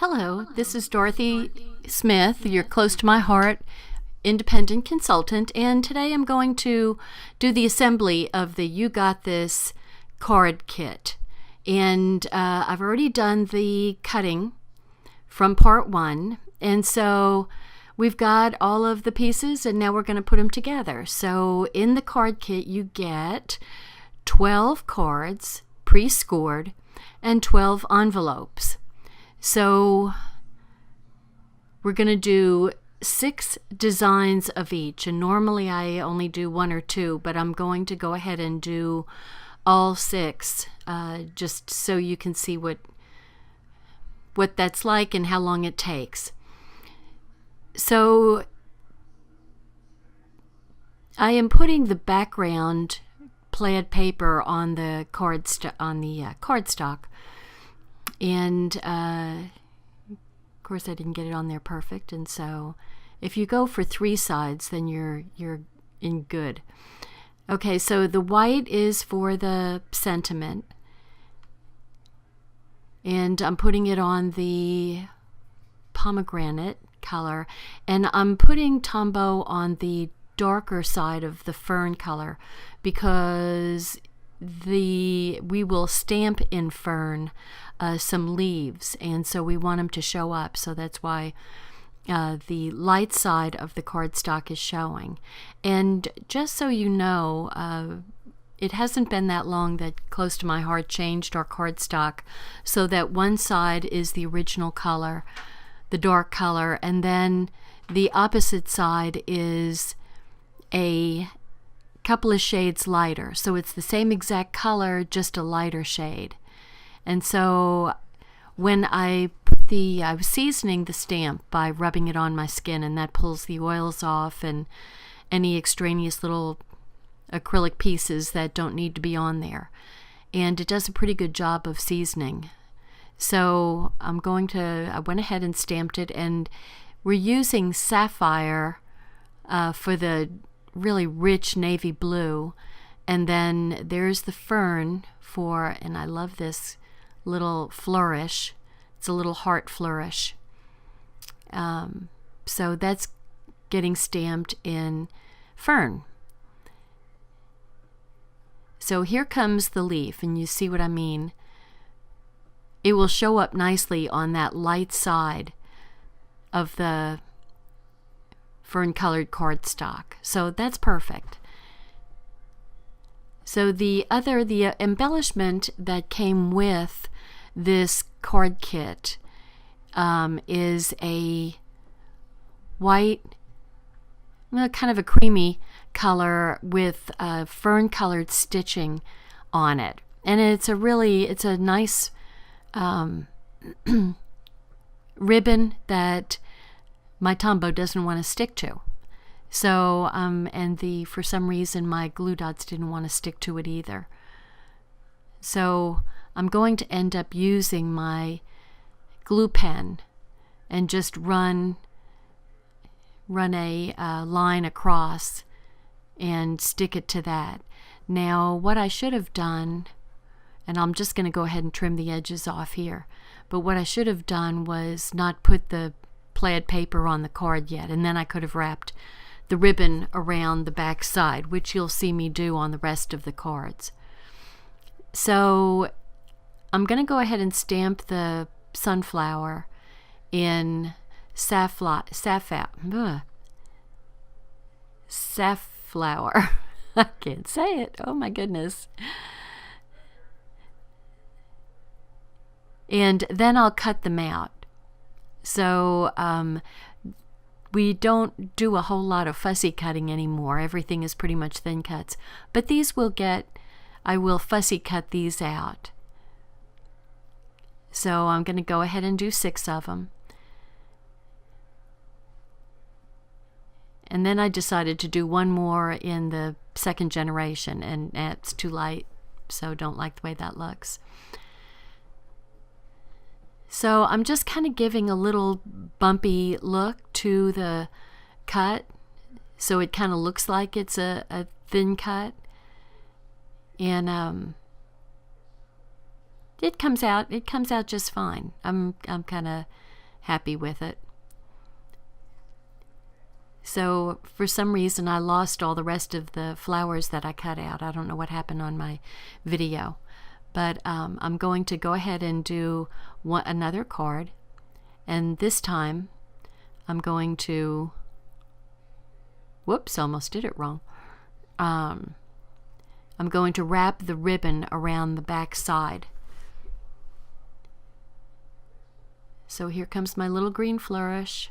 Hello, this is Dorothy Smith. You're close to my heart, independent consultant, and today I'm going to do the assembly of the You Got This card kit. And I've already done the cutting from part one, and so we've got all of the pieces, and now we're going to put them together. So in the card kit, you get 12 cards pre-scored and 12 envelopes. So we're going to do 6 designs of each, and normally I only do 1 or 2, but I'm going to go ahead and do all 6 just so you can see what that's like and how long it takes. So I am putting the background plaid paper on the cardstock. And of course I didn't get it on there perfect, and so if you go for 3 sides, then you're in good. Okay, so the white is for the sentiment, and I'm putting it on the pomegranate color, and I'm putting Tombow on the darker side of the fern color because we will stamp in fern some leaves, and so we want them to show up, so that's why the light side of the cardstock is showing. And just so you know, it hasn't been that long that Close to My Heart changed our cardstock so that one side is the original color, the dark color, and then the opposite side is a couple of shades lighter. So it's the same exact color, just a lighter shade. And so when I was seasoning the stamp by rubbing it on my skin, and that pulls the oils off and any extraneous little acrylic pieces that don't need to be on there. And it does a pretty good job of seasoning. So I went ahead and stamped it, and we're using sapphire for the really rich navy blue, and then there's the fern and I love this little flourish. It's a little heart flourish. So that's getting stamped in fern. So here comes the leaf, and you see what I mean. It will show up nicely on that light side of the fern colored cardstock. So that's perfect. So the embellishment that came with this card kit is a white, kind of a creamy color with fern colored stitching on it. And it's a nice ribbon that my Tombow doesn't want to stick to. So, for some reason my glue dots didn't want to stick to it either. So I'm going to end up using my glue pen and just run a line across and stick it to that. Now, what I should have done, and I'm just going to go ahead and trim the edges off here, but what I should have done was not put the plaid paper on the card yet, and then I could have wrapped the ribbon around the back side, which you'll see me do on the rest of the cards. So I'm going to go ahead and stamp the sunflower in safflower. I can't say it. Oh my goodness. And then I'll cut them out. So we don't do a whole lot of fussy cutting anymore. Everything is pretty much thin cuts. But these I will fussy cut these out. So I'm going to go ahead and do 6 of them. And then I decided to do one more in the second generation, and it's too light, so don't like the way that looks. So I'm just kind of giving a little bumpy look to the cut, so it kind of looks like it's a thin cut. And it comes out just fine. I'm kind of happy with it. So for some reason I lost all the rest of the flowers that I cut out. I don't know what happened on my video. But I'm going to go ahead and do another card. And this time I'm going to, whoops, almost did it wrong. I'm going to wrap the ribbon around the back side. So here comes my little green flourish.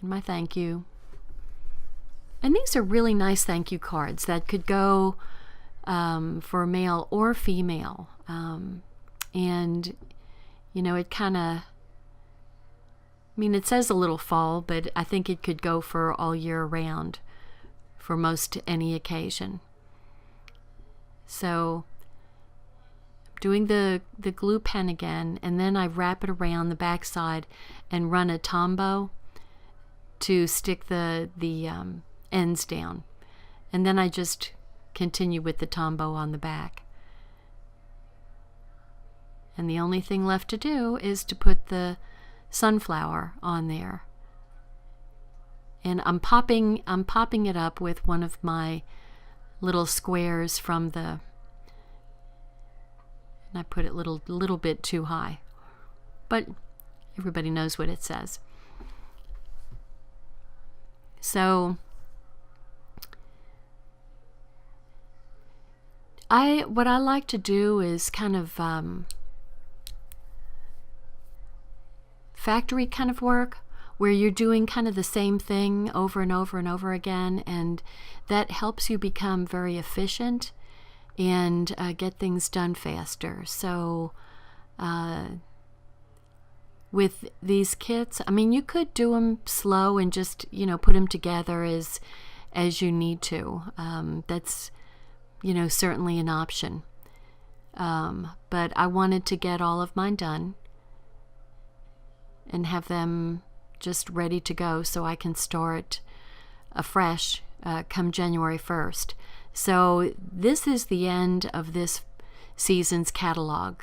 And my thank you. And these are really nice thank you cards that could go for male or female. And, you know, it kind of, I mean, it says a little fall, but I think it could go for all year round for most any occasion. So I'm doing the glue pen again, and then I wrap it around the back side and run a Tombow to stick the ends down, and then I just continue with the Tombow on the back. And the only thing left to do is to put the sunflower on there. And I'm popping it up with one of my little squares from the, and I put it little bit too high, but everybody knows what it says. So what I like to do is kind of factory kind of work, where you're doing kind of the same thing over and over and over again, and that helps you become very efficient and get things done faster. So with these kits, I mean, you could do them slow and just, you know, put them together as you need to. That's, you know, certainly an option. But I wanted to get all of mine done and have them just ready to go so I can start afresh come January 1st. So this is the end of this season's catalog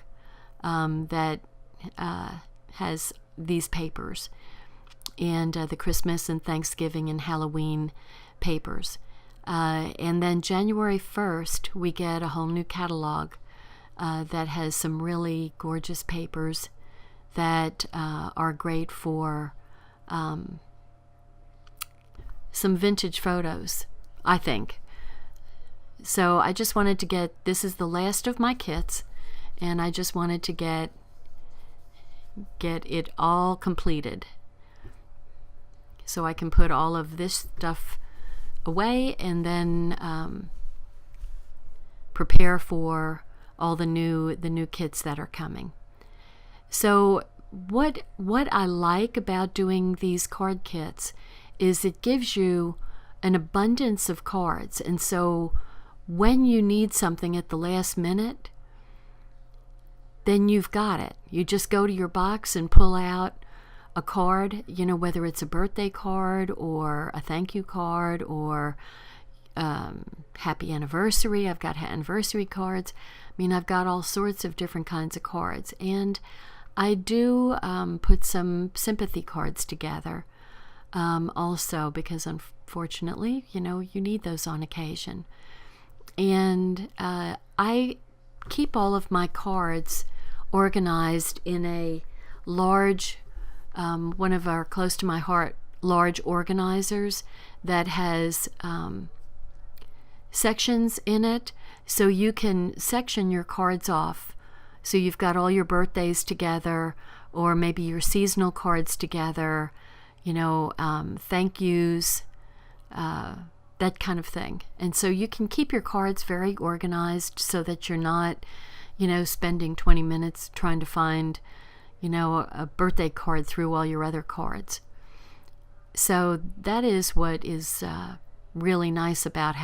that has these papers, and the Christmas and Thanksgiving and Halloween papers. And then January 1st, we get a whole new catalog that has some really gorgeous papers that are great for some vintage photos, I think. So I just wanted to get, this is the last of my kits, and I just wanted to get it all completed so I can put all of this stuff away and then prepare for all the new kits that are coming. So what I like about doing these card kits is it gives you an abundance of cards, and so when you need something at the last minute, then you've got it. You just go to your box and pull out a card, you know, whether it's a birthday card or a thank you card or happy anniversary. I've got anniversary cards. I mean, I've got all sorts of different kinds of cards. And I do put some sympathy cards together also, because unfortunately, you know, you need those on occasion. And I keep all of my cards organized in a large, one of our close to my heart large organizers that has sections in it, so you can section your cards off. So you've got all your birthdays together, or maybe your seasonal cards together, you know, thank yous, that kind of thing. And so you can keep your cards very organized so that you're not, you know, spending 20 minutes trying to find, you know, a birthday card through all your other cards. So that is what is really nice about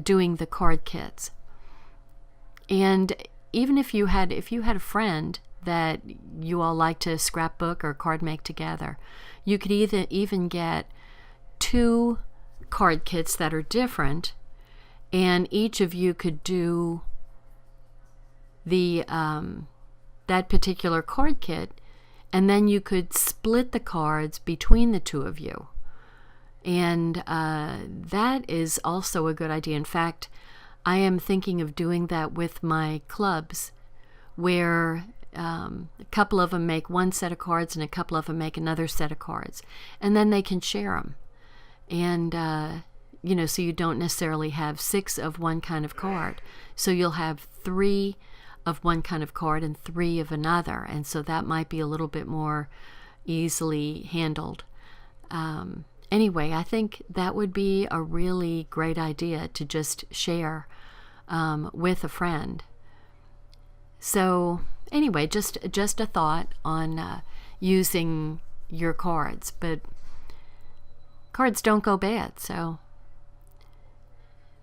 doing the card kits. And even if you had a friend that you all like to scrapbook or card make together, you could even get 2 card kits that are different, and each of you could do the that particular card kit, and then you could split the cards between the two of you. And that is also a good idea. In fact, I am thinking of doing that with my clubs, where a couple of them make one set of cards and a couple of them make another set of cards, and then they can share them. And so you don't necessarily have 6 of one kind of card. So you'll have 3 of one kind of card and 3 of another, and so that might be a little bit more easily handled. Anyway, I think that would be a really great idea to just share with a friend. So anyway, just a thought on using your cards, but cards don't go bad, so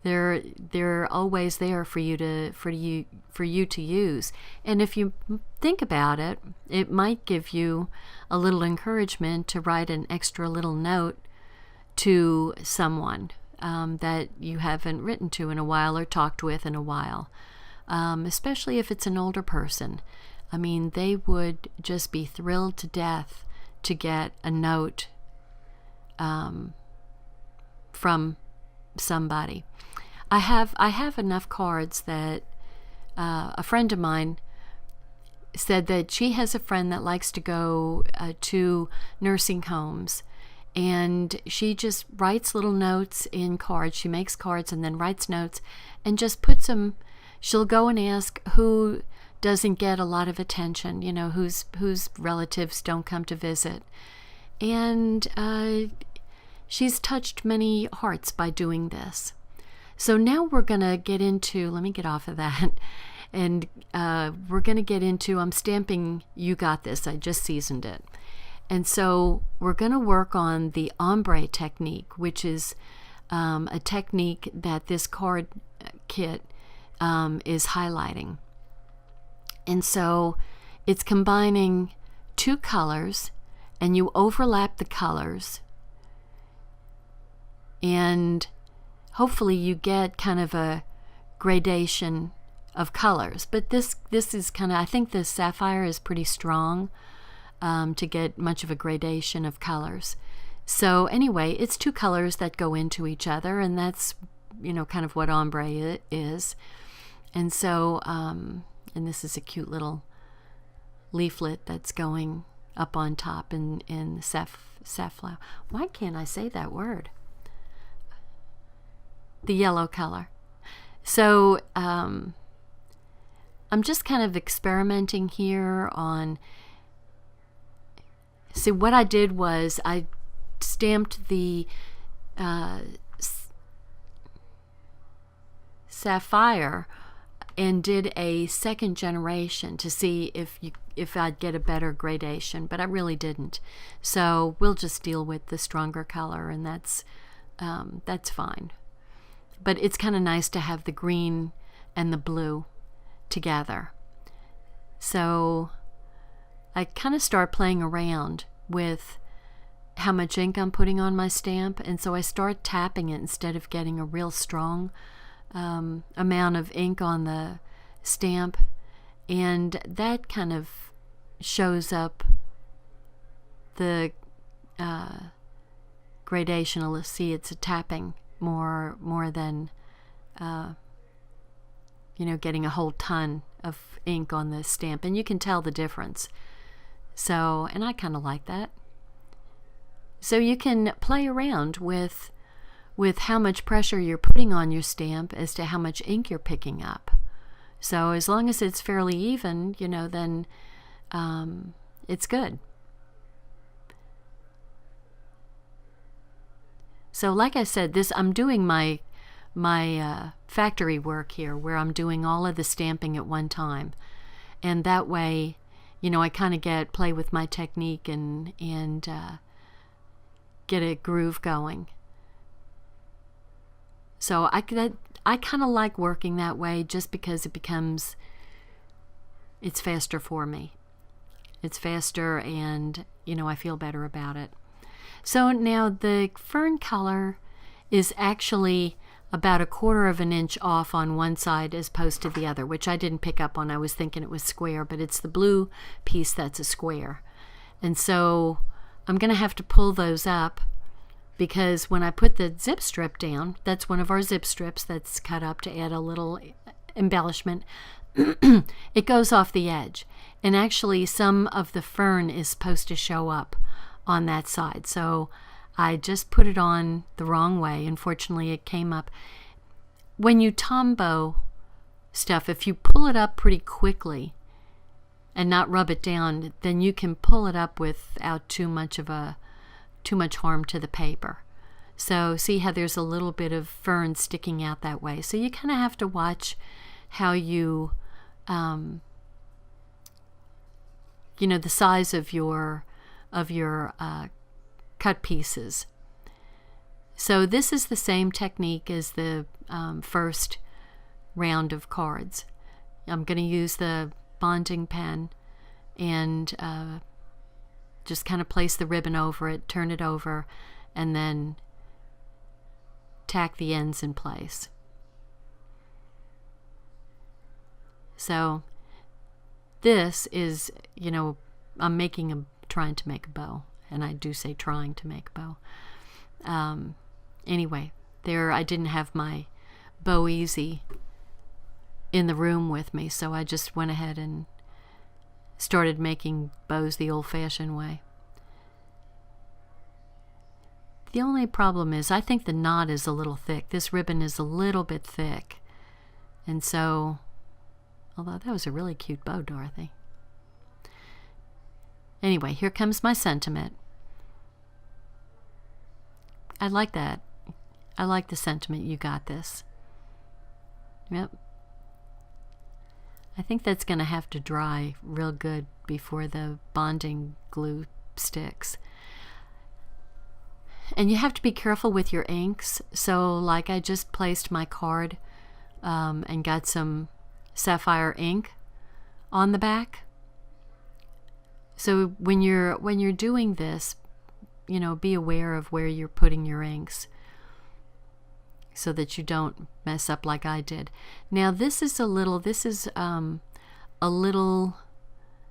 they're always there for you to use. And if you think about it, it might give you a little encouragement to write an extra little note to someone that you haven't written to in a while or talked with in a while, especially if it's an older person. I mean, they would just be thrilled to death to get a note from somebody. I have enough cards that a friend of mine said that she has a friend that likes to go to nursing homes, and she just writes little notes in cards. She makes cards and then writes notes and just puts them. She'll go and ask who doesn't get a lot of attention, whose relatives don't come to visit. And she's touched many hearts by doing this. So now we're going to get into, let me get off of that, and we're going to get into, I'm stamping You Got This. I just seasoned it. And so we're going to work on the ombre technique, which is a technique that this card kit is highlighting. And so it's combining 2 colors, and you overlap the colors, and hopefully you get kind of a gradation of colors. But this is kind of, I think the sapphire is pretty strong to get much of a gradation of colors. So anyway, it's 2 colors that go into each other, and that's kind of what ombre is. And so and this is a cute little leaflet that's going up on top in safflower. Why can't I say that word? The yellow color. So I'm just kind of experimenting here on. See, what I did was I stamped the sapphire and did a second generation to see if I'd get a better gradation, but I really didn't. So we'll just deal with the stronger color, and that's fine. But it's kind of nice to have the green and the blue together. So I kind of start playing around with how much ink I'm putting on my stamp, and so I start tapping it instead of getting a real strong amount of ink on the stamp, and that kind of shows up the gradation. Let's see, it's a tapping more than getting a whole ton of ink on the stamp, and you can tell the difference. So, and I kind of like that. So you can play around with how much pressure you're putting on your stamp as to how much ink you're picking up. So as long as it's fairly even, then it's good. So like I said, I'm doing my factory work here, where I'm doing all of the stamping at one time, and that way, I kind of play with my technique and get a groove going. So I kind of like working that way, just because it's faster for me. It's faster, and I feel better about it. So now the fern color is actually about 1/4 of an inch off on one side as opposed to the other, which I didn't pick up on. I was thinking it was square, but it's the blue piece that's a square. And so I'm going to have to pull those up, because when I put the zip strip down, that's one of our zip strips that's cut up to add a little embellishment, it goes off the edge. And actually some of the fern is supposed to show up on that side. So I just put it on the wrong way. Unfortunately, it came up. When you Tombow stuff, if you pull it up pretty quickly and not rub it down, then you can pull it up without too much harm to the paper. So see how there's a little bit of fern sticking out that way. So you kind of have to watch how you, the size of your cut pieces. So this is the same technique as the first round of cards. I'm going to use the bonding pen and just kind of place the ribbon over it, turn it over, and then tack the ends in place. So this is, I'm trying to make a bow. And I do say trying to make a bow. Anyway, I didn't have my Bow Easy in the room with me, so I just went ahead and started making bows the old-fashioned way. The only problem is I think the knot is a little thick. This ribbon is a little bit thick. And so, although that was a really cute bow, Dorothy. Anyway, here comes my sentiment. I like that. I like the sentiment. You got this. Yep. I think that's going to have to dry real good before the bonding glue sticks. And you have to be careful with your inks. So like I just placed my card and got some sapphire ink on the back. So when you're doing this, be aware of where you're putting your inks so that you don't mess up like I did. Now this is a little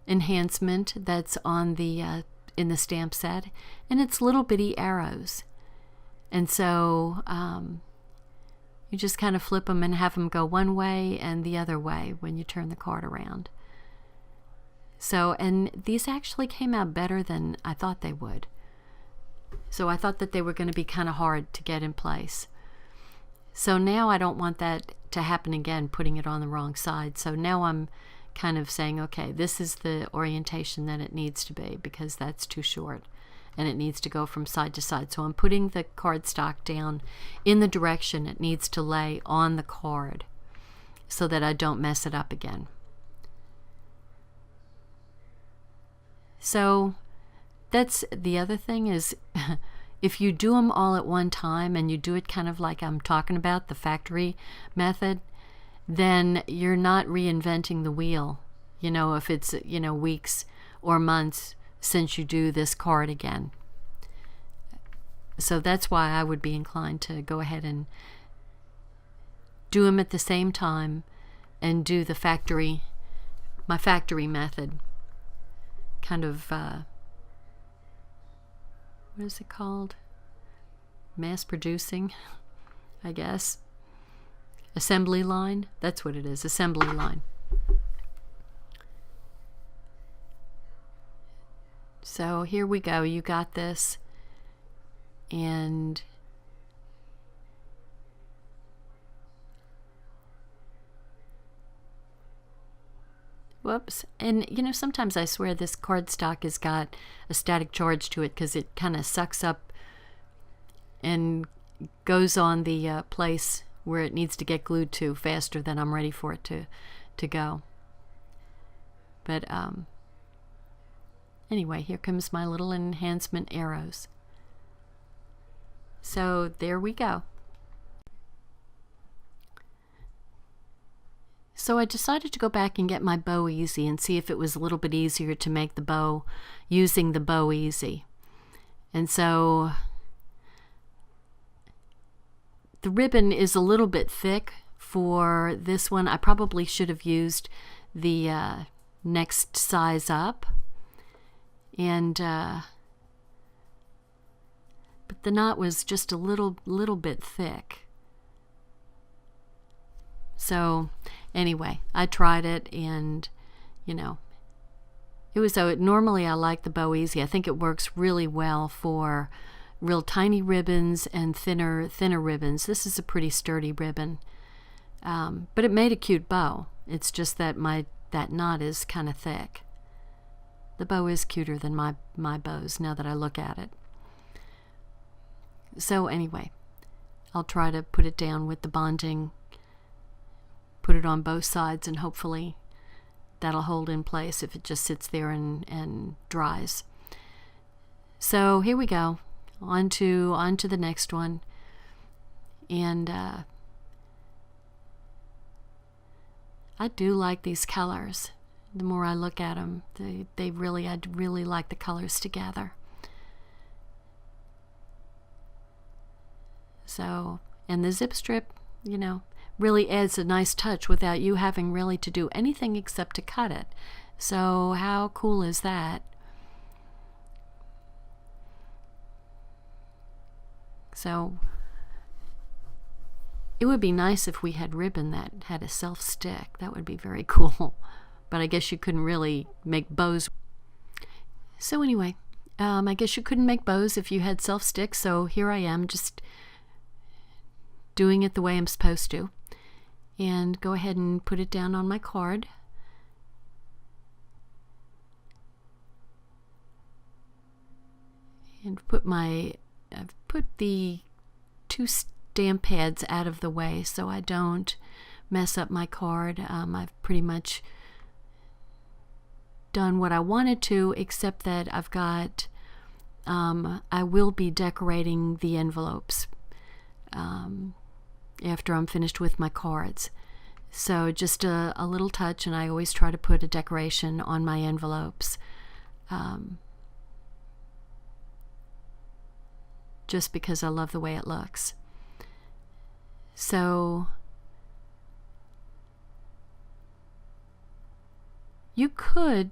enhancement that's on the in the stamp set, and it's little bitty arrows. And so you just kind of flip them and have them go one way and the other way when you turn the card around. So, and these actually came out better than I thought they would. So I thought that they were going to be kind of hard to get in place. So now I don't want that to happen again, putting it on the wrong side. So now I'm kind of saying, okay, this is the orientation that it needs to be, because that's too short and it needs to go from side to side. So I'm putting the cardstock down in the direction it needs to lay on the card so that I don't mess it up again. So that's the other thing is if you do them all at one time and you do it kind of like I'm talking about, the factory method, then you're not reinventing the wheel, if it's, weeks or months since you do this card again. So that's why I would be inclined to go ahead and do them at the same time and do my factory method. Kind of, what is it called? Mass producing, I guess. Assembly line. That's what it is, assembly line. So here we go. You got this. And whoops. And sometimes I swear this cardstock has got a static charge to it because it kind of sucks up and goes on the place where it needs to get glued to faster than I'm ready for it to go. But anyway, here comes my little enhancement arrows. So there we go. So I decided to go back and get my Bow Easy and see if it was a little bit easier to make the bow using the Bow Easy. And so The ribbon is a little bit thick for this one. I probably should have used the next size up, and but the knot was just a little bit thick. So anyway, I tried it, and you know, it was normally I like the Bow Easy. I think it works really well for real tiny ribbons and thinner ribbons. This is a pretty sturdy ribbon, but it made a cute bow. It's just that that knot is kind of thick. The bow is cuter than my bows now that I look at it. So anyway, I'll try to put it down with the bonding, put it on both sides, and hopefully that'll hold in place if it just sits there and dries. So here we go, on to the next one. And I do like these colors. The more I look at them, I really like the colors together. So, and the zip strip, you know, really adds a nice touch without you having really to do anything except to cut it. So how cool is that? So it would be nice if we had ribbon that had a self-stick. That would be very cool. But I guess you couldn't really make bows. So anyway, I guess you couldn't make bows if you had self-stick. So here I am, just doing it the way I'm supposed to. And go ahead and put it down on my card. And I've put the 2 stamp pads out of the way so I don't mess up my card. I've pretty much done what I wanted to, except that I've got, I will be decorating the envelopes after I'm finished with my cards. So just a little touch, and I always try to put a decoration on my envelopes, just because I love the way it looks. So you could,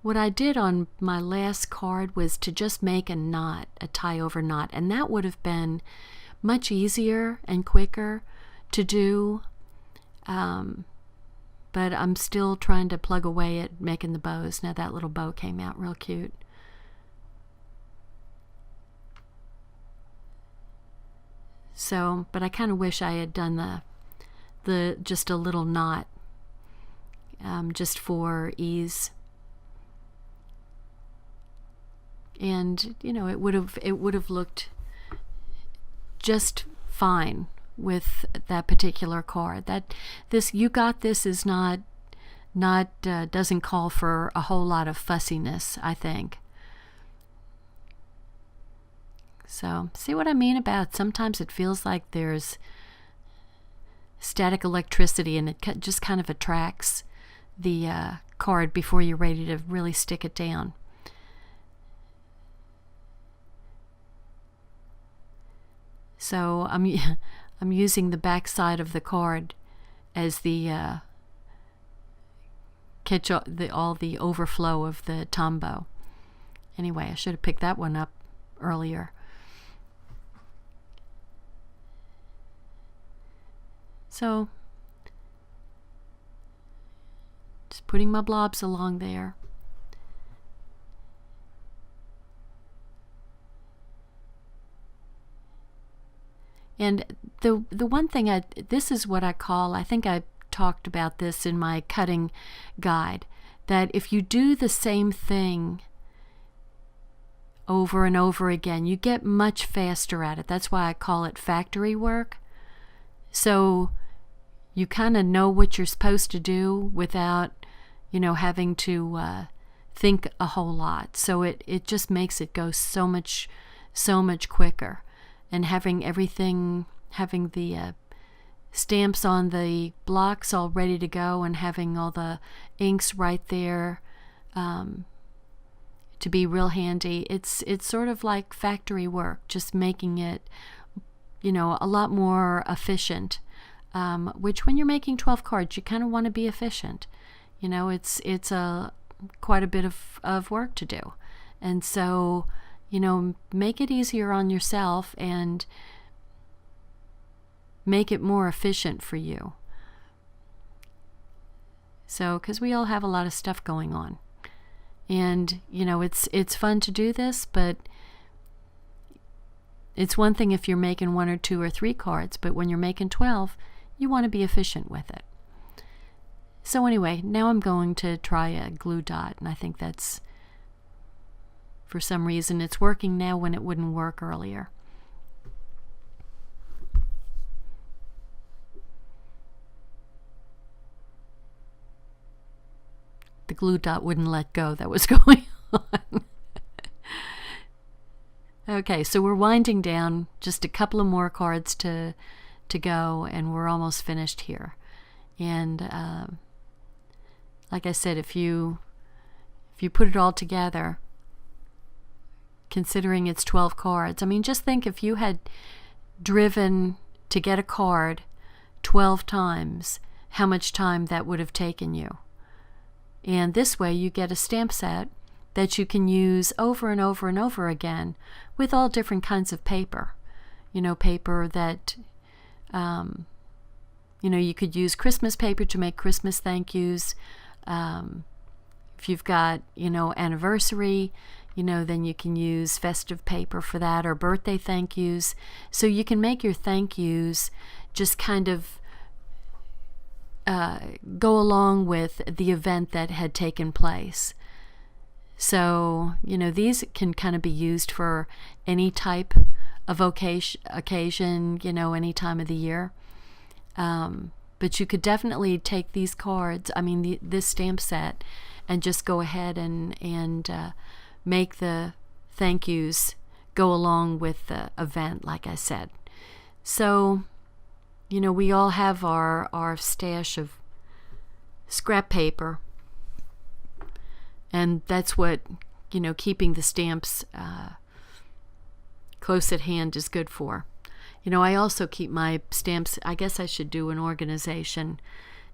what I did on my last card was to just make a knot, a tie over knot, and that would have been much easier and quicker to do, but I'm still trying to plug away at making the bows. Now that little bow came out real cute. So, but I kind of wish I had done the just a little knot, just for ease. And you know, it would have looked just fine with that particular card. That this You Got This is not doesn't call for a whole lot of fussiness, I think. So see what I mean about sometimes it feels like there's static electricity, and it just kind of attracts the card before you're ready to really stick it down. So I'm using the back side of the card as the catch all the overflow of the tombow. Anyway, I should have picked that one up earlier. So just putting my blobs along there. And the one thing this is what I call, I think I talked about this in my cutting guide, that if you do the same thing over and over again, you get much faster at it. That's why I call it factory work. So you kind of know what you're supposed to do without, you know, having to think a whole lot. So it just makes it go so much quicker. And having the stamps on the blocks all ready to go, and having all the inks right there to be real handy. It's sort of like factory work, just making it a lot more efficient, which when you're making 12 cards, you kind of want to be efficient. It's quite a bit of work to do. And so, make it easier on yourself and make it more efficient for you. So, because we all have a lot of stuff going on. And, it's fun to do this, but it's one thing if you're making 1 or 2 or 3 cards, but when you're making 12, you want to be efficient with it. So anyway, now I'm going to try a glue dot, and I think that's, for some reason, it's working now when it wouldn't work earlier. The glue dot wouldn't let go. That was going on. Okay, so we're winding down. Just a couple of more cards to go, and we're almost finished here. And like I said, if you put it all together, considering it's 12 cards, I mean, just think if you had driven to get a card 12 times, how much time that would have taken you. And this way you get a stamp set that you can use over and over and over again with all different kinds of paper. Paper that, you could use Christmas paper to make Christmas thank yous. If you've got, anniversary, then you can use festive paper for that, or birthday thank yous. So you can make your thank yous just kind of go along with the event that had taken place. So, these can kind of be used for any type of occasion, any time of the year. But you could definitely take these cards, this stamp set, and just go ahead and make the thank yous go along with the event, like I said. So, we all have our stash of scrap paper, and that's what, keeping the stamps close at hand is good for. I also keep my stamps, I guess I should do an organization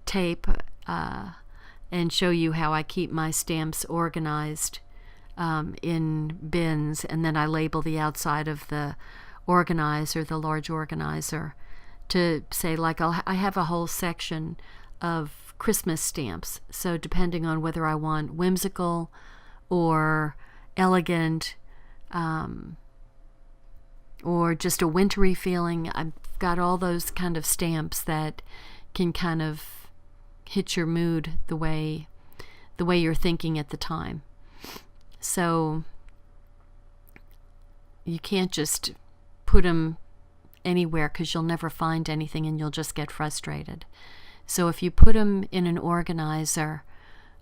tape and show you how I keep my stamps organized in bins, and then I label the outside of the organizer, the large organizer, to say, like, I have a whole section of Christmas stamps. So depending on whether I want whimsical or elegant, or just a wintry feeling, I've got all those kind of stamps that can kind of hit your mood the way you're thinking at the time. So you can't just put them anywhere, because you'll never find anything and you'll just get frustrated. So if you put them in an organizer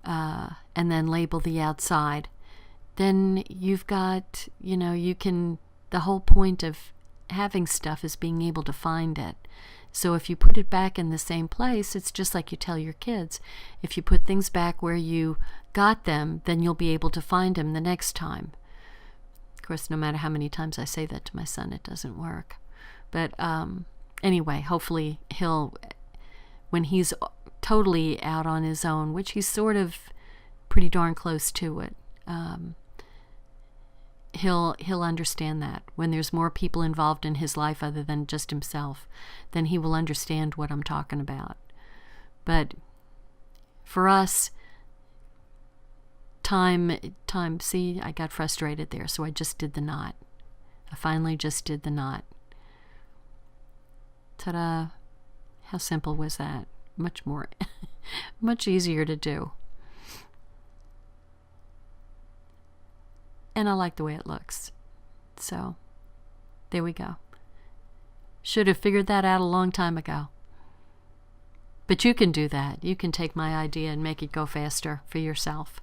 and then label the outside, then you've got, the whole point of having stuff is being able to find it. So if you put it back in the same place, it's just like you tell your kids, if you put things back where you got them, then you'll be able to find them the next time. Of course, no matter how many times I say that to my son, it doesn't work. But anyway, hopefully when he's totally out on his own, which he's sort of pretty darn close to it, he'll understand that. When there's more people involved in his life other than just himself, then he will understand what I'm talking about. But for us, time, see, I got frustrated there, so I just did the knot. I finally just did the knot. Ta-da! How simple was that? Much easier to do. And I like the way it looks. So, there we go. Should have figured that out a long time ago. But you can do that. You can take my idea and make it go faster for yourself.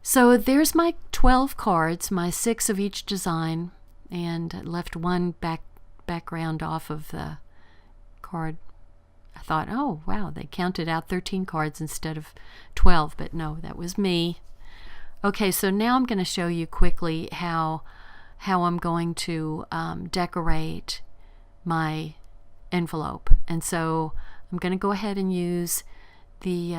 So there's my 12 cards, my 6 of each design, and left one background off of the card. I thought, oh, wow, they counted out 13 cards instead of 12, but no, that was me. Okay, so now I'm going to show you quickly how how I'm going to decorate my envelope. And so I'm going to go ahead and use the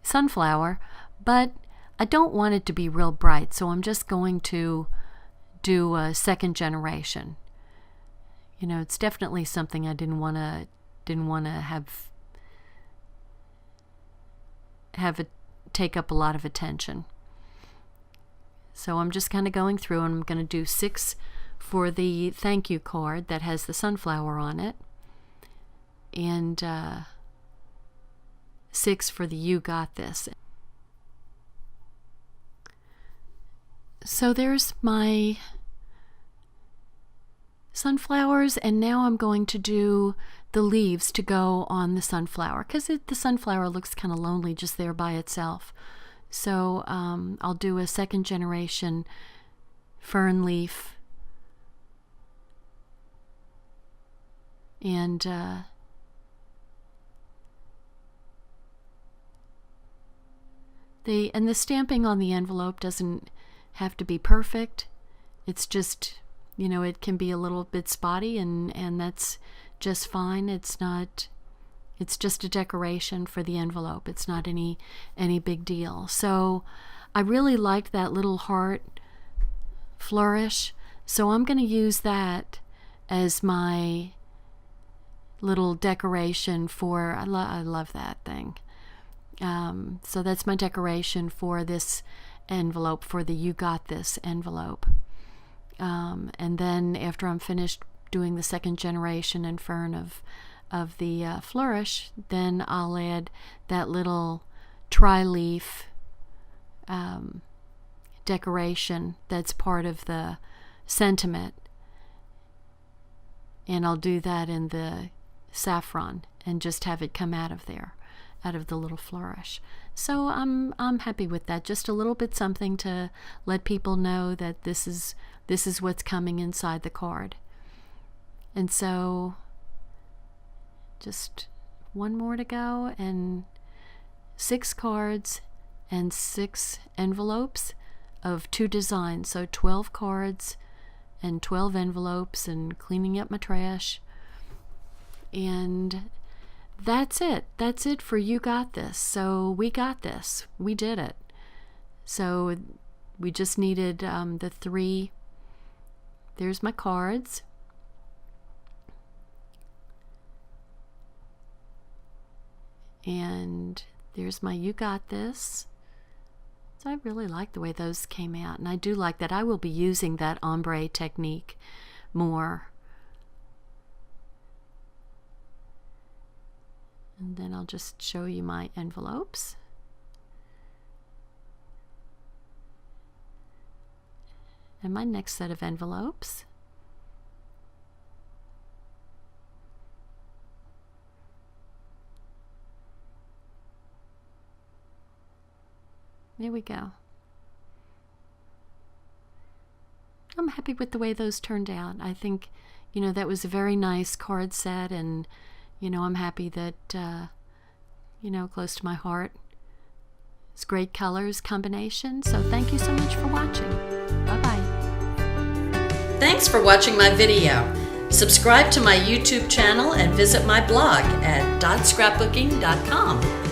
sunflower, but I don't want it to be real bright, so I'm just going to do a second generation. You know, it's definitely something I didn't want to have it take up a lot of attention. So I'm just kind of going through, and I'm going to do 6 for the thank you card that has the sunflower on it, and 6 for the you got this. So there's my sunflowers, and now I'm going to do the leaves to go on the sunflower, because the sunflower looks kind of lonely just there by itself. So I'll do a second generation fern leaf, and the stamping on the envelope doesn't have to be perfect. It's just, you know, it can be a little bit spotty, and that's just fine. It's just a decoration for the envelope. It's not any big deal. So I really liked that little heart flourish, so I'm going to use that as my little decoration for, I love that thing. So that's my decoration for this envelope, for the you got this envelope. And then after I'm finished doing the second generation and fern of the flourish, then I'll add that little tri-leaf decoration that's part of the sentiment, and I'll do that in the saffron and just have it come out of there, out of the little flourish. So I'm happy with that. Just a little bit something to let people know that this is what's coming inside the card. And so just one more to go, and 6 cards and 6 envelopes of 2 designs. So 12 cards and 12 envelopes, and cleaning up my trash. And that's it. That's it for You Got This. So we got this. We did it. So we just needed the 3. There's my cards. And there's my You Got This. So I really like the way those came out, and I do like that. I will be using that ombre technique more. And then I'll just show you my envelopes. And my next set of envelopes. There we go. I'm happy with the way those turned out. I think, you know, that was a very nice card set, and, you know, I'm happy that, you know, close to my heart. It's great colors combination. So thank you so much for watching. Bye-bye. Thanks for watching my video. Subscribe to my YouTube channel and visit my blog at dotscrapbooking.com.